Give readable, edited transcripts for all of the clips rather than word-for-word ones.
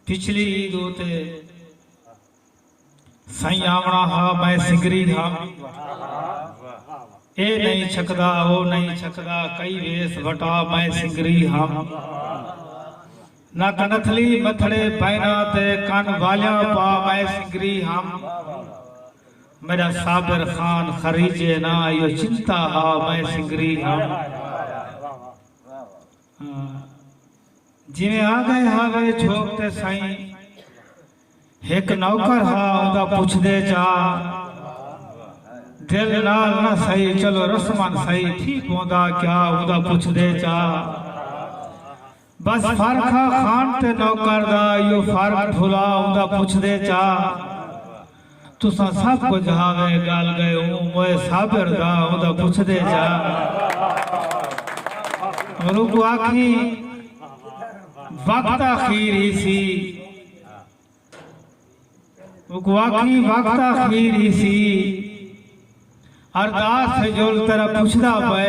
पिछली ईद होते साईं आवना हा मैं सिगरी हा ए नहीं छकदा वो नहीं छकदा कई वेस वटा मैं सिगरी हा नक नथली मथड़े पैना ते कान वालिया पा मैं सिगरी हा मेरा साबिर खान खरीजे ना यो चिंता हा मैं सिगरी हा जिवें आ गए हावे झोंकते साईं एक नौकर हा उदा पुछदे जा दिल नाल ना सही चलो रस्मन सही ठीक होंदा क्या उदा पुछदे जा बस फर्क खान ते नौकर दा यो फर्क भुला उदा पुछदे जा तुसा सब कुछ हावे गल गए मोए साबिर दा उदा पुछदे जा रुक आखी वक्त आखिर ही सी वाकई वक्त आखिर ही सी अरदास जोल तेरा पुछदा पे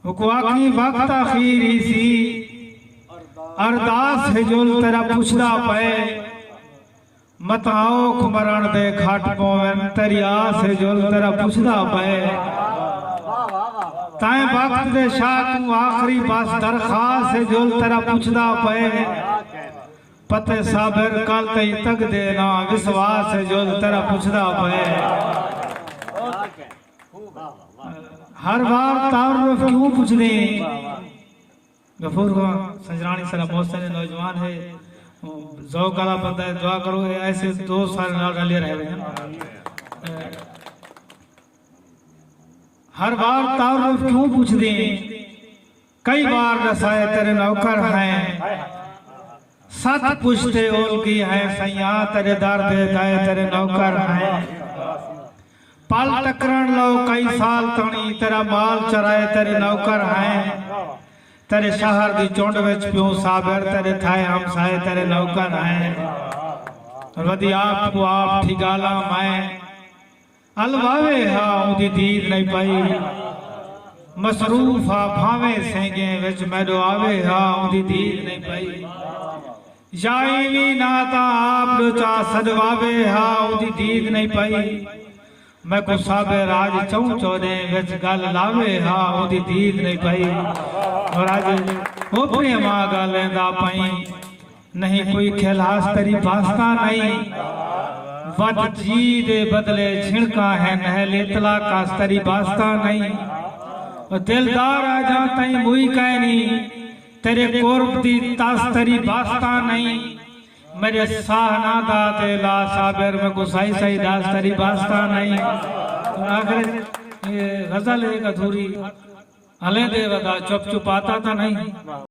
वाकई वक्त आखिर ही सी अरदास जोल तेरा पुछदा पे मत आओ कुमरण दे खाट पोवन तेरी आस जोल तेरा पुछदा पे ताए वक्त दे शाह तू आखिरी बस दरखास्त जोल तेरा पुछदा पे पते साबिर कल तई तक देना विश्वास जोल तेरा पुछदा पे हर बार तारुफ क्यों पूछने गफूर को सजरानी सरा बहुत सारे नौजवान है ज़ौक़ वाला बंदा है दुआ करो ऐसे दो साल नाल रले रह रहे हैं हर बार तारुफ क्यों पूछते कई बार रसाए तेरे नौकर हैं सत पुछते ओल की है सैया तेरे दर दे दाए तेरे नौकर हैं पल टकरण लो कई साल तणी तेरा माल चराए तेरे नौकर हैं तेरे शहर दी चुंड विच प्यो साबिर तेरे थाए हमसाए तेरे नौकर हैं वदी आप को आप ठिगाला मैं अलवावे हा उदी दीद नहीं पाई मसरूफ हा भावे सेंगे विच मैडो आवे हा उदी दीद नहीं पाई जाईनी नाता आप चा सदवावे हा उदी दीद नहीं पाई मैं को साबे राज चौं चौदे विच गल लावे हा उदी दीद नहीं पाई और आज ओपरे मां गलेंदा पाई नहीं कोई खिलास तेरी वास्ता नहीं वद जी दे बदले छिड़का है नहले तलाका तरी वास्ता नहीं दिलदार आजा तई मुई कहनी तेरे कोरब दी तास तरी वास्ता नहीं मेरे साहना दा ते ला साबिर में गुसाई सही दास तरी वास्ता नहीं आखिर ये गजल एक अधूरी हले दे वदा चुप चुप आता था नहीं।